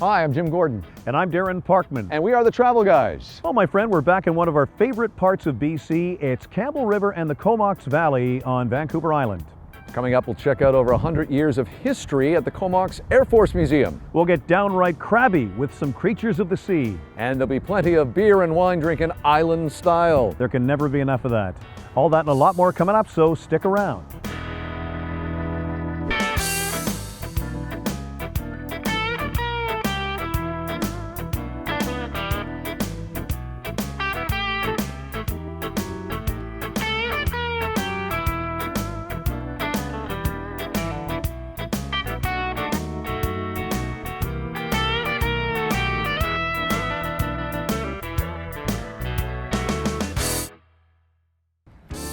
Hi, I'm Jim Gordon. And I'm Darren Parkman. And we are the Travel Guys. Well, my friend, we're back in one of our favorite parts of BC. It's Campbell River and the Comox Valley on Vancouver Island. Coming up, we'll check out over 100 years of history at the Comox Air Force Museum. We'll get downright crabby with some creatures of the sea. And there'll be plenty of beer and wine drinking island style. There can never be enough of that. All that and a lot more coming up, so stick around.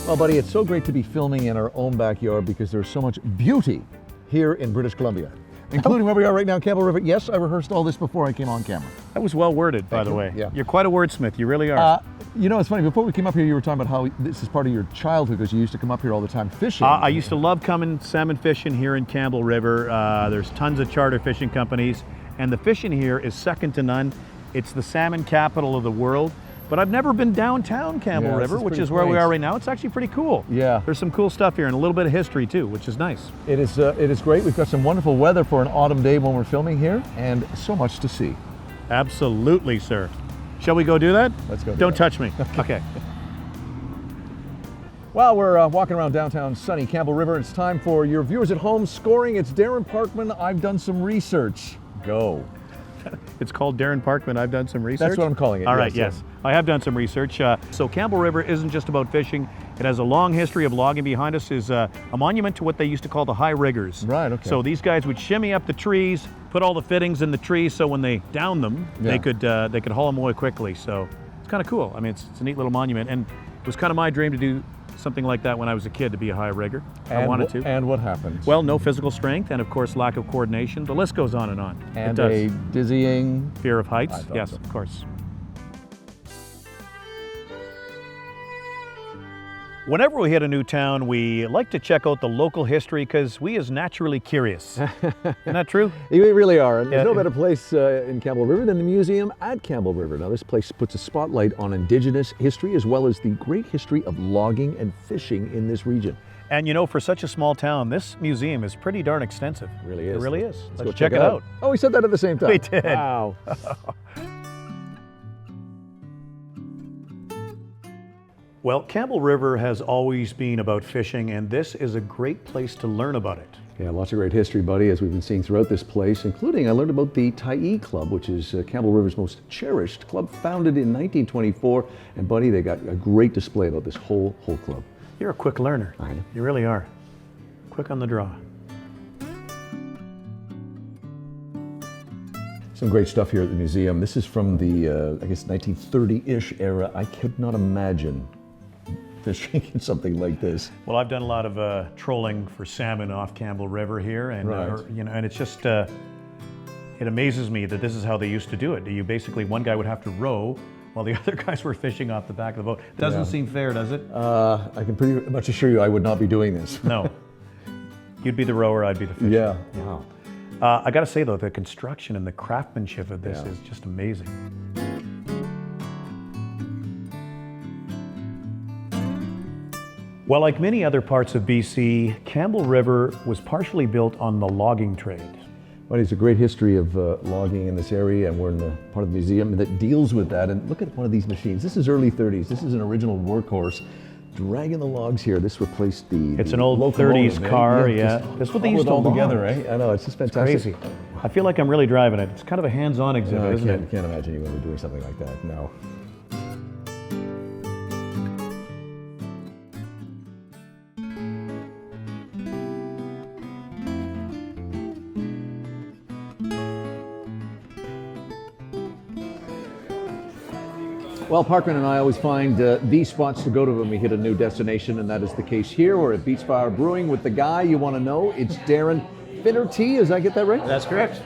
Well, buddy, it's so great to be filming in our own backyard because there's so much beauty here in British Columbia, including where we are right now, Campbell River. Yes, I rehearsed all this before I came on camera. That was well worded, by the way. Yeah. You're quite a wordsmith, you really are. You know, it's funny, before we came up here, you were talking about how this is part of your childhood because you used to come up here all the time fishing. I used to love coming salmon fishing here in Campbell River. There's tons of charter fishing companies, and the fishing here is second to none. It's the salmon capital of the world. But I've never been downtown Campbell River, which is where we are right now. It's actually pretty cool. Yeah. There's some cool stuff here and a little bit of history too, which is nice. It is great. We've got some wonderful weather for an autumn day when we're filming here, and so much to see. Absolutely, sir. Shall we go do that? Let's go. Don't touch me. Okay. Well, we're walking around downtown sunny Campbell River. It's time for your viewers at home scoring. It's Darren Parkman. I've done some research. Go. It's called Darren Parkman. I've done some research. That's what I'm calling it. All right, yes. I have done some research. So Campbell River isn't just about fishing. It has a long history of logging. Behind us is a monument to what they used to call the high riggers. Right, okay. So these guys would shimmy up the trees, put all the fittings in the trees so when they down them, they could haul them away quickly. So it's kind of cool. I mean, it's a neat little monument. And it was kind of my dream to do something like that when I was a kid, to be a high rigger. I wanted to. And what happened? Well, no physical strength and, of course, lack of coordination. The list goes on and on. And a dizzying... Fear of heights. Yes, so. of course. Whenever we hit a new town, we like to check out the local history because we is naturally curious. Isn't that true? You really are. And there's no better place in Campbell River than the museum at Campbell River. Now, this place puts a spotlight on Indigenous history as well as the great history of logging and fishing in this region. And you know, for such a small town, this museum is pretty darn extensive. It really is. It really is. Let's go check it out. Oh, we said that at the same time. We did. Wow. Well, Campbell River has always been about fishing, and this is a great place to learn about it. Yeah, lots of great history, buddy, as we've been seeing throughout this place, including I learned about the Tyee Club, which is Campbell River's most cherished club, founded in 1924. And buddy, they got a great display about this whole club. You're a quick learner. I know. You really are. Quick on the draw. Some great stuff here at the museum. This is from the, I guess, 1930-ish era. I could not imagine fishing in something like this. Well, I've done a lot of trolling for salmon off Campbell River here, and you know, and it's just it amazes me that this is how they used to do it. You basically, one guy would have to row while the other guys were fishing off the back of the boat. Doesn't seem fair, does it? I can pretty much assure you I would not be doing this. No. You'd be the rower, I'd be the fisher. Yeah. Wow. I got to say though, the construction and the craftsmanship of this is just amazing. Well, like many other parts of BC, Campbell River was partially built on the logging trade. Well, it's a great history of logging in this area, and we're in the part of the museum that deals with that. And look at one of these machines. This is early 30s. This is an original workhorse dragging the logs here. This replaced the It's an old 30s car, yeah. That's what they used to all log together, eh? I know, it's just fantastic. It's crazy. I feel like I'm really driving it. It's kind of a hands-on exhibit, isn't it? I can't imagine you would be doing something like that, no. Well, Parkman and I always find these spots to go to when we hit a new destination, and that is the case here. We're at Beachfire Brewing with the guy you want to know. It's Darren Finnerty. Does I get that right? That's correct.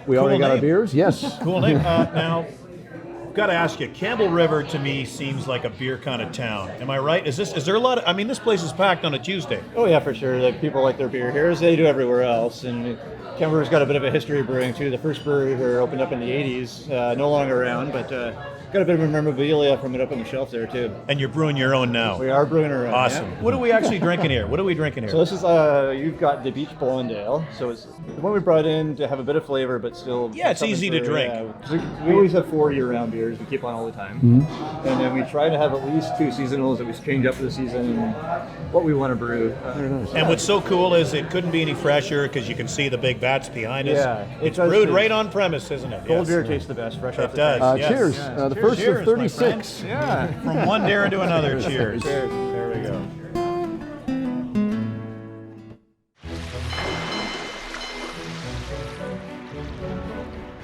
We already got our beers? Yes. Cool name. Now, Got to ask you, Campbell River to me seems like a beer kind of town. Am I right? Is there a lot of, I mean, this place is packed on a Tuesday. Oh yeah, for sure. Like people like their beer here as they do everywhere else. And Campbell River's got a bit of a history of brewing too. The first brewery here opened up in the 80s, no longer around, but got a bit of memorabilia from it up on the shelf there too. And you're brewing your own now. We are brewing our own. Awesome. Yeah. What are we actually drinking here? What are we drinking here? So this is, you've got the Beach Blonde Ale. So it's the one we brought in to have a bit of flavor, but still. Yeah, it's easy to drink. We always have 4 year-round beers. We keep on all the time. Mm-hmm. And then we try to have at least 2 seasonals that we change up for the season and what we want to brew. And what's so cool is it couldn't be any fresher because you can see the big vats behind us. Yeah, it's brewed right on premise, isn't it? Cold beer tastes the best, fresh off the does. tank. Yes. Cheers. Yeah. The Cheers. first Cheers, of my 36. friends. Yeah. From one dare to another. Cheers. Cheers. There we go.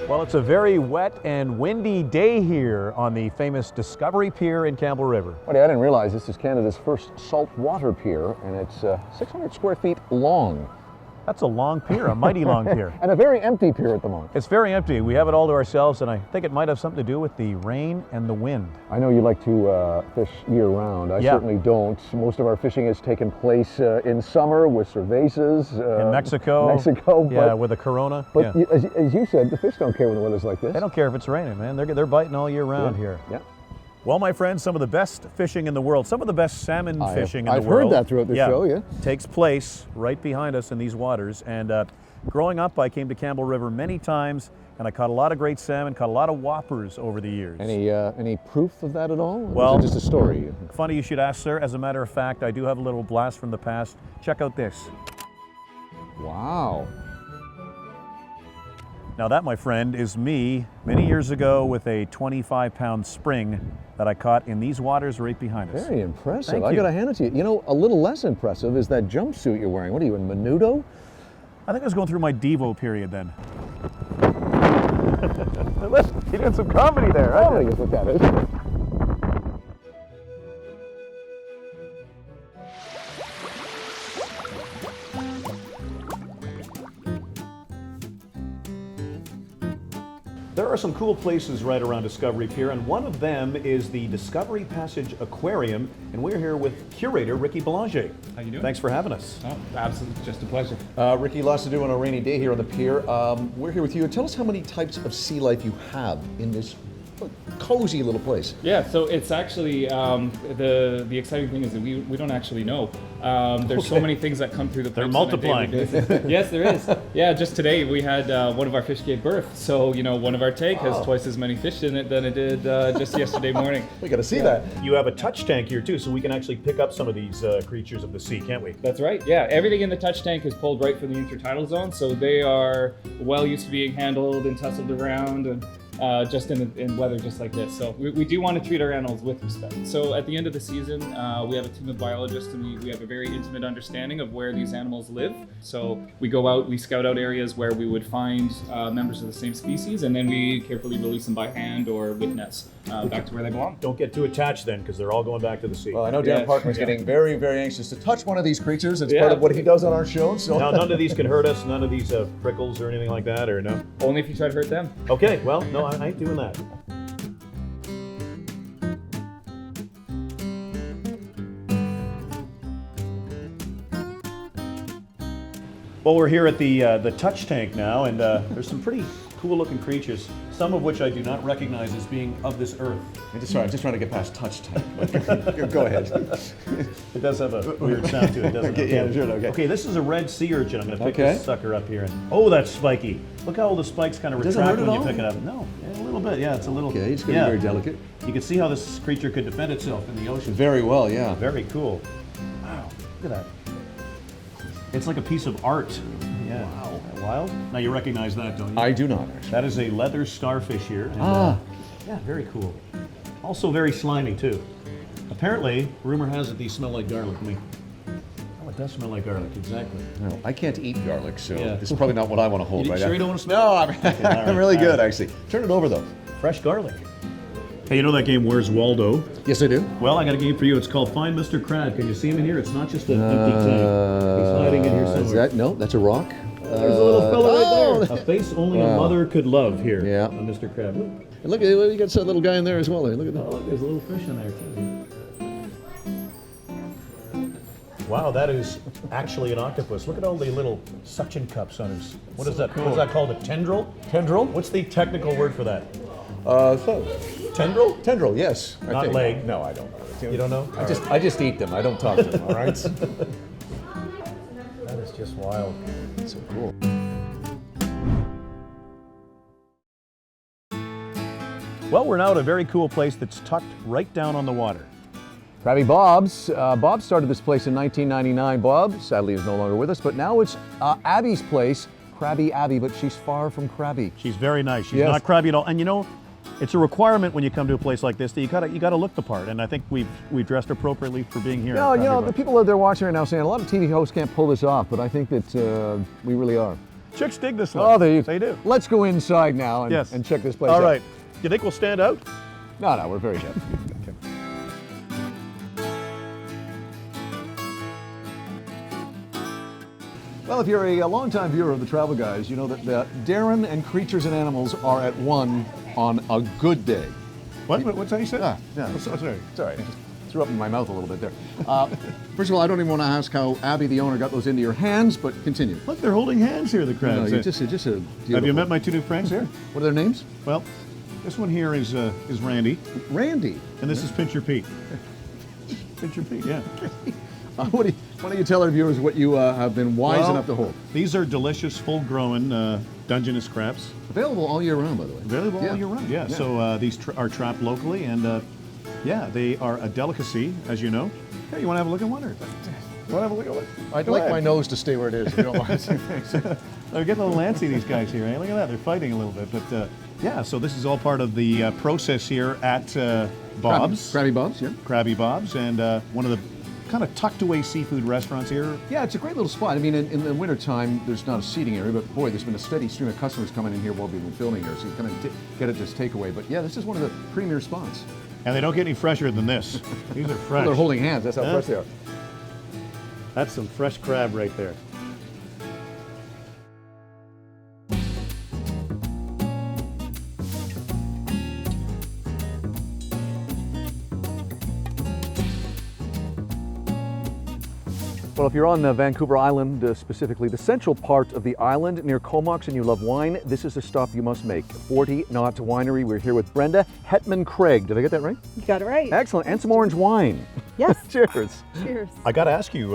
Well, it's a very wet and windy day here on the famous Discovery Pier in Campbell River. Buddy, I didn't realize this is Canada's first saltwater pier, and it's 600 square feet long. That's a long pier, a mighty long pier. And a very empty pier at the moment. It's very empty. We have it all to ourselves, and I think it might have something to do with the rain and the wind. I know you like to fish year-round. I certainly don't. Most of our fishing has taken place in summer with cervezas. In Mexico. Yeah, with a Corona. But yeah. as you said, the fish don't care when the weather's like this. They don't care if it's raining, man. They're biting all year round here. Yeah. Well, my friends, some of the best fishing in the world, some of the best salmon fishing in the I've world. heard that throughout the show, yeah. Takes place right behind us in these waters. And growing up, I came to Campbell River many times, and I caught a lot of great salmon, caught a lot of whoppers over the years. Any proof of that at all? Well, or is it just a story? Funny you should ask, sir. As a matter of fact, I do have a little blast from the past. Check out this. Wow. Now that, my friend, is me many years ago with a 25-pound spring that I caught in these waters right behind us. Very impressive. Thank I you. got to hand it to you. You know, a little less impressive is that jumpsuit you're wearing. What are you, in Menudo? I think I was going through my Devo period then. You're doing some comedy there, right? Comedy is what that is. There are some cool places right around Discovery Pier, and one of them is the Discovery Passage Aquarium, and we're here with curator Ricky Belanger. How you doing? Thanks for having us. Oh, absolutely, just a pleasure. Ricky, lots to do on a rainy day here on the pier. We're here with you. Tell us how many types of sea life you have in this cozy little place. Yeah, so it's actually the exciting thing is that we don't actually know. There's so many things that come through the pipes. They're multiplying. Yes, there is. Yeah, just today we had one of our fish gave birth. So one of our tank has twice as many fish in it than it did just yesterday morning. We got to see that. You have a touch tank here too, so we can actually pick up some of these creatures of the sea, can't we? That's right. Yeah, everything in the touch tank is pulled right from the intertidal zone, so they are well used to being handled and tussled around and. Just in weather just like this. So we do want to treat our animals with respect. So at the end of the season, we have a team of biologists and we have a very intimate understanding of where these animals live. So we go out, we scout out areas where we would find members of the same species, and then we carefully release them by hand or with nets back to where they belong. Don't get too attached then, because they're all going back to the sea. Well, I know Dan Parkman's getting very, very anxious to touch one of these creatures. It's part of what he does on our show. So Now, none of these can hurt us, none of these prickles or anything like that, or no? Only if you try to hurt them. Okay, well, no, I ain't doing that. Well, we're here at the touch tank now, and there's some pretty cool-looking creatures, some of which I do not recognize as being of this earth. I'm just trying to get past touch time. Go ahead. It does have a weird sound to it, doesn't it? Yeah, sure, okay. Okay, this is a red sea urchin. I'm going to pick this sucker up here. And, oh, that's spiky. Look how all the spikes kind of Does it retract hurt when at you all? pick it up. No, a little bit. Yeah, it's a little. Okay, it's going to be very delicate. You can see how this creature could defend itself in the ocean. Very well, yeah. Very cool. Wow, look at that. It's like a piece of art. Yeah. Wow. Wild? Now you recognize that, don't you? I do not, actually. That is a leather starfish here. And, yeah, very cool. Also very slimy too. Apparently, rumor has it these smell like garlic. Oh, it does smell like garlic, exactly. No, I can't eat garlic, so this is probably not what I want to hold right now. Sure you don't want to smell? No, I'm really good, actually. Turn it over, though. Fresh garlic. Hey, you know that game Where's Waldo? Yes, I do. Well, I got a game for you. It's called Find Mr. Crab. Can you see him in here? It's not just an empty tank. He's hiding in here somewhere. No, that's a rock. There's a little fella right there. A face only a mother could love here on Mr. Crab. And look, you got some little guy in there as well. Look at that. Oh, look, there's a little fish in there too. Wow, that is actually an octopus. Look at all the little suction cups on his. What is that? Cool. What is that called? A tendril? Tendril? What's the technical word for that? Tendril? Tendril, yes. Not leg. No, I don't know. You don't know? I just eat them. I don't talk to them, all right? That is just wild. That's so cool. Well, we're now at a very cool place that's tucked right down on the water. Krabby Bob's. Bob started this place in 1999. Bob, sadly, is no longer with us, but now it's Abby's place, Krabby Abby, but she's far from crabby. She's very nice. She's not crabby at all. And you know, it's a requirement when you come to a place like this that you gotta look the part. And I think we've dressed appropriately for being here. No, you know, the people out there watching right now saying a lot of TV hosts can't pull this off, but I think that we really are. Chicks dig this look. Oh, they do. Let's go inside now and check this place out. All right. Do you think we'll stand out? No, we're very good. Well, if you're a longtime viewer of the Travel Guys, you know that Darren and Creatures and Animals are at one on a good day. What's that you said? Sorry. I just threw up in my mouth a little bit there. First of all, I don't even want to ask how Abby, the owner, got those into your hands, but continue. Look, they're holding hands here, the crabs. No, just a beautiful. Have you met my two new friends here? What are their names? Well, this one here is Randy. Randy. And this is Pincher Pete. Pincher Pete, yeah. Why don't you tell our viewers what you have been wise enough to hold? These are delicious, full-grown Dungeness crabs. Available all year round, by the way. Available all year round, yeah. So these are trapped locally, and they are a delicacy, as you know. Hey, you want to have a look at one? Or? You want to have a look at one? I'd like my nose to stay where it is, if you don't mind. They're getting a little antsy, these guys here. Eh? Look at that, they're fighting a little bit. But so this is all part of the process here at Bob's. Krabby Bob's, yeah. Krabby Bob's, and one of the kind of tucked away seafood restaurants here. Yeah, it's a great little spot. I mean, in the wintertime, there's not a seating area, but boy, there's been a steady stream of customers coming in here while we've been filming here, so you kind of get it as takeaway. But yeah, this is one of the premier spots. And they don't get any fresher than this. These are fresh. Well, they're holding hands, that's how fresh they are. That's some fresh crab right there. Well, if you're on Vancouver Island, specifically the central part of the island near Comox, and you love wine, this is a stop you must make. 40 Knot Winery. We're here with Brenda Hetman-Craig. Did I get that right? You got it right. Excellent. And some orange wine. Yes. Cheers. Cheers. I got to ask you,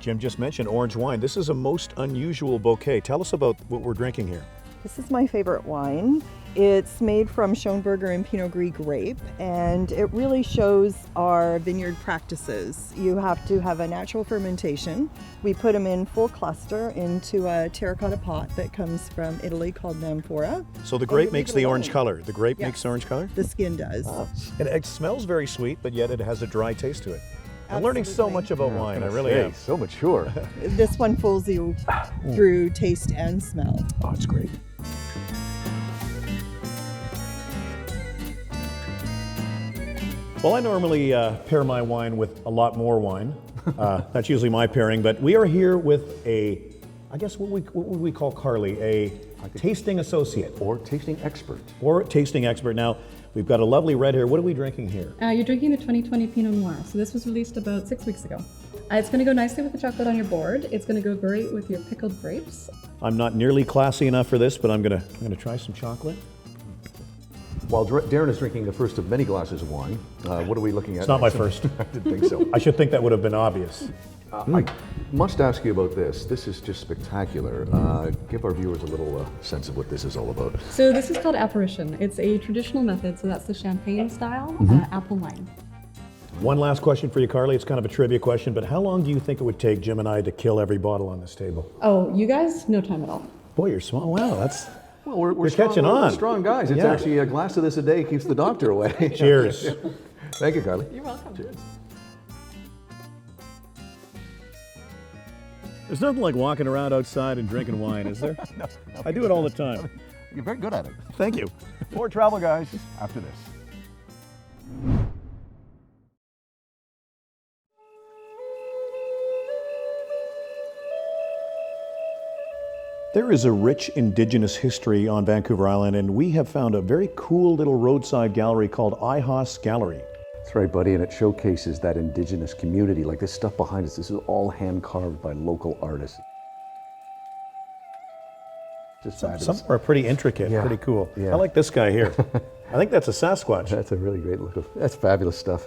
Jim just mentioned orange wine. This is a most unusual bouquet. Tell us about what we're drinking here. This is my favorite wine. It's made from Schoenberger and Pinot Gris grape, and it really shows our vineyard practices. You have to have a natural fermentation. We put them in full cluster into a terracotta pot that comes from Italy called Namphora. So the grape makes the orange color. The grape makes the orange color? The skin does. And it smells very sweet, but yet it has a dry taste to it. I'm learning so much about wine. I really am. So mature. This one fools you through taste and smell. Oh, it's great. Well, I normally pair my wine with a lot more wine. That's usually my pairing, but we are here with I guess what would we call Carly, a tasting associate. Or tasting expert. Or tasting expert. Now, we've got a lovely red here. What are we drinking here? You're drinking the 2020 Pinot Noir. So this was released about 6 weeks ago. It's going to go nicely with the chocolate on your board. It's going to go great with your pickled grapes. I'm not nearly classy enough for this, but I'm gonna try some chocolate. While Darren is drinking the first of many glasses of wine, what are we looking at? It's not my first. I didn't think so. I should think that would have been obvious. I must ask you about this. This is just spectacular. Give our viewers a little sense of what this is all about. So this is called apparition. It's a traditional method, so that's the champagne style apple wine. One last question for you, Carly. It's kind of a trivia question, but how long do you think it would take Jim and I to kill every bottle on this table? Oh, you guys, no time at all. Boy, you're small. Wow, that's... Well, we're You're strong, catching on. We're strong guys. It's actually a glass of this a day keeps the doctor away. Cheers. Thank you, Carly. You're welcome. Cheers. There's nothing like walking around outside and drinking wine, is there? No, I do it all the time. You're very good at it. Thank you. More Travel Guys after this. There is a rich Indigenous history on Vancouver Island, and we have found a very cool little roadside gallery called IHOS Gallery. That's right, buddy, and it showcases that Indigenous community. Like this stuff behind us, this is all hand-carved by local artists. Just fabulous. Some are pretty intricate, Yeah. pretty cool. Yeah. I like this guy here. I think that's a Sasquatch. That's a really great look. That's fabulous stuff.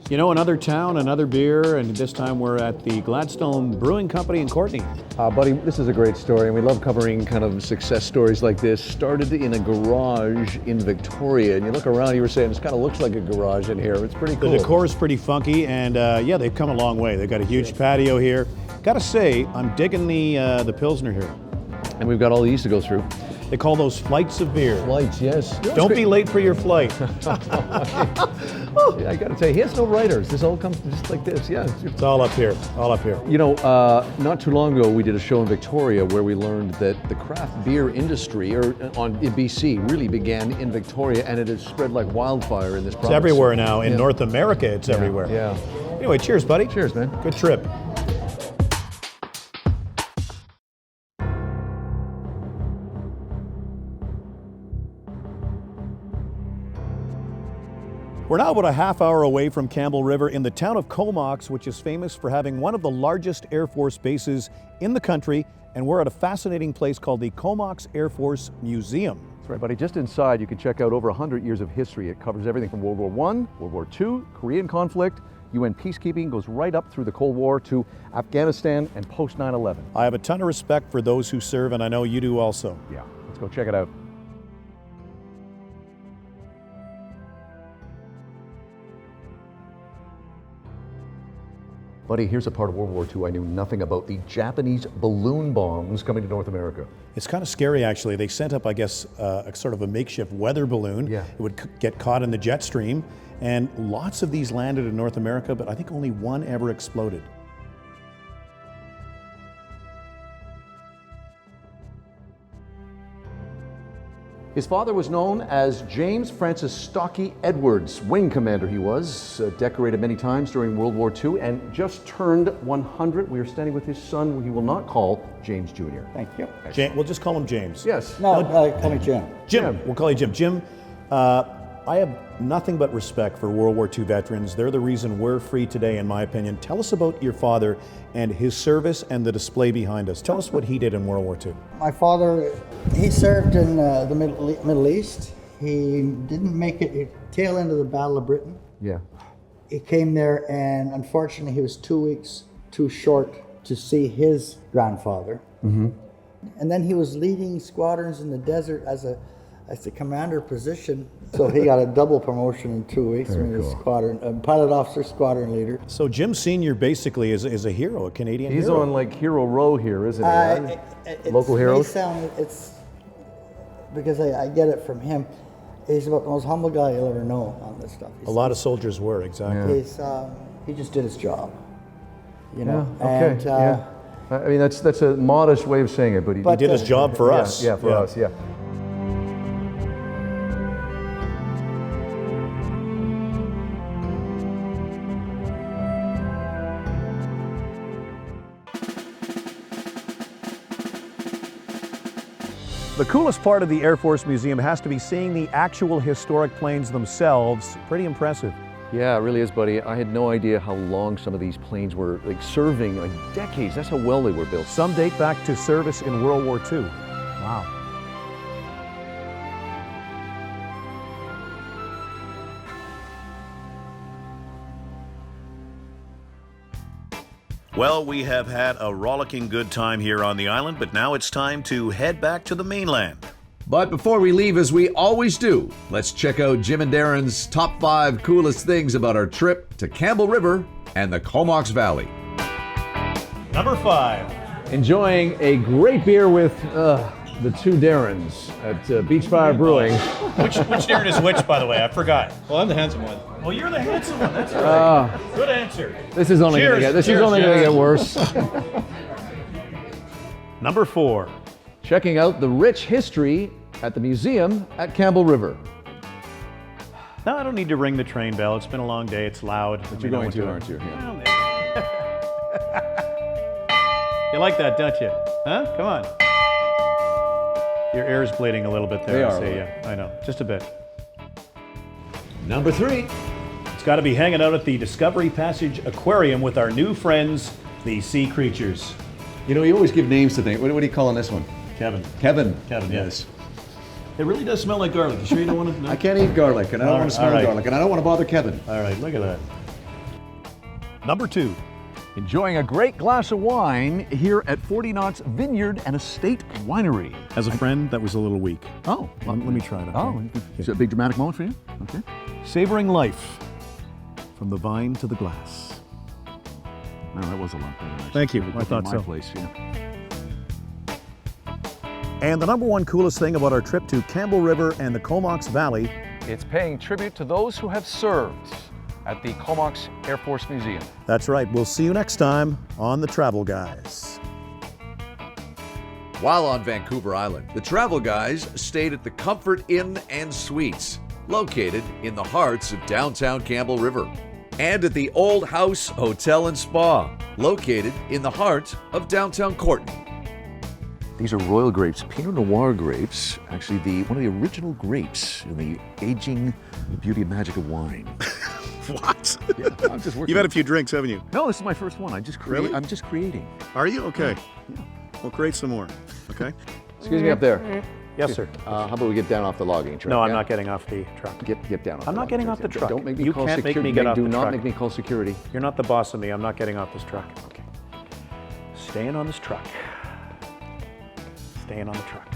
You know, another town, another beer, and this time we're at the Gladstone Brewing Company in Courtenay. Buddy, this is a great story, and we love covering kind of success stories like this. Started in a garage in Victoria, and you look around, you were saying, this kind of looks like a garage in here. It's pretty cool. The decor is pretty funky, and yeah, they've come a long way. They've got a huge patio here. Gotta say, I'm digging the Pilsner here. And we've got all these to go through. They call those flights of beer. Lights, yes. Don't be late for your flight. Yeah, I gotta tell you, he has no writers. This all comes just like this, yeah. It's all up here, all up here. You know, not too long ago, we did a show in Victoria where we learned that the craft beer industry in BC really began in Victoria, and it has spread like wildfire in this province. It's everywhere now. In North America, it's everywhere. Yeah. Anyway, cheers, buddy. Cheers, man. Good trip. We're now about a half hour away from Campbell River in the town of Comox, which is famous for having one of the largest Air Force bases in the country, and we're at a fascinating place called the Comox Air Force Museum. That's right, buddy. Just inside, you can check out over 100 years of history. It covers everything from World War I, World War II, Korean conflict, UN peacekeeping, goes right up through the Cold War to Afghanistan and post 9/11. I have a ton of respect for those who serve, and I know you do also. Yeah, let's go check it out. Buddy, here's a part of World War II I knew nothing about, the Japanese balloon bombs coming to North America. It's kind of scary, actually. They sent up, I guess, a sort of a makeshift weather balloon. Yeah. It would get caught in the jet stream, and lots of these landed in North America, but I think only one ever exploded. His father was known as James Francis Stocky Edwards. Wing commander he was, decorated many times during World War II, and just turned 100. We are standing with his son, who he will not call James Jr. Thank you. We'll just call him James. Yes. No, call me Jim. Jim. We'll call you Jim. Jim, I have nothing but respect for World War II veterans. They're the reason we're free today, in my opinion. Tell us about your father and his service and the display behind us. Tell us what he did in World War II. My father, he served in the Middle East. He didn't make it tail end of the Battle of Britain. Yeah. He came there, and unfortunately, he was 2 weeks too short to see his grandfather. Mm-hmm. And then he was leading squadrons in the desert as the commander position, so he got a double promotion in 2 weeks. He was squadron pilot officer, squadron leader. So Jim Sr. basically is a hero, a Canadian He's hero. on like hero row here, isn't he? Local heroes? It's because I get it from him. He's about the most humble guy you'll ever know on this stuff. A lot of soldiers were, exactly. He just did his job, you know. Okay. And, I mean, that's a modest way of saying it, but he He did his job for us. Yeah, for us, yeah. The coolest part of the Air Force Museum has to be seeing the actual historic planes themselves. Pretty impressive. Yeah, it really is, buddy. I had no idea how long some of these planes were like serving, like decades. That's how well they were built. Some date back to service in World War II. Wow. Well, we have had a rollicking good time here on the island, but now it's time to head back to the mainland. But before we leave, as we always do, let's check out Jim and Darren's top 5 coolest things about our trip to Campbell River and the Comox Valley. Number 5. Enjoying a great beer with the two Darrens at Beachfire Brewing. Which Darren is which, by the way? I forgot. Well, I'm the handsome one. Well, you're the handsome one. That's right. Good answer. This is only going to get worse. Number 4. Checking out the rich history at the museum at Campbell River. No, I don't need to ring the train bell. It's been a long day. It's loud. But you're going to, aren't you? Yeah. You like that, don't you? Huh? Come on. Your ear's bleeding a little bit there. They I are. see, yeah, I know. Just a bit. Number 3. It's got to be hanging out at the Discovery Passage Aquarium with our new friends, the sea creatures. You know, you always give names to things. What are you calling this one? Kevin. Kevin. Yes. It really does smell like garlic. You sure you don't want to? No? I can't eat garlic, and I don't want to smell all right. garlic, and I don't want to bother Kevin. All right, look at that. Number 2. Enjoying a great glass of wine here at 40 Knots Vineyard and Estate Winery. As a friend, that was a little weak. Oh, Let me try it. Okay? oh, is it a big dramatic moment for you? Okay. Savoring life from the vine to the glass. No, that was a lot better. actually. Thank you. It I was thought my so. place, yeah. And the number 1 coolest thing about our trip to Campbell River and the Comox Valley, It's paying tribute to those who have served at the Comox Air Force Museum. that's right. We'll see you next time on The Travel Guys. While on Vancouver Island, the travel guys stayed at the Comfort Inn and Suites, located in the hearts of downtown Campbell River, and at the Old House Hotel and Spa, located in the heart of downtown Courtenay. These are Royal grapes, Pinot Noir grapes, actually one of the original grapes in the aging beauty and magic of wine. What? Yeah, I'm just working. You've had a few drinks, haven't you? No, this is my first one. I'm just Really? I'm just creating. Are you? Okay. We'll create some more. Okay? Excuse me up there. Yes, sir. How about we get down off the logging truck? No, I'm yeah? not getting off the truck. Get down off I'm the not getting logging off the truck. truck. Don't make me You call can't make security. me get off Do the not truck. make me call security. You're not the boss of me. I'm not getting off this truck. Okay. Staying on this truck. Staying on the truck.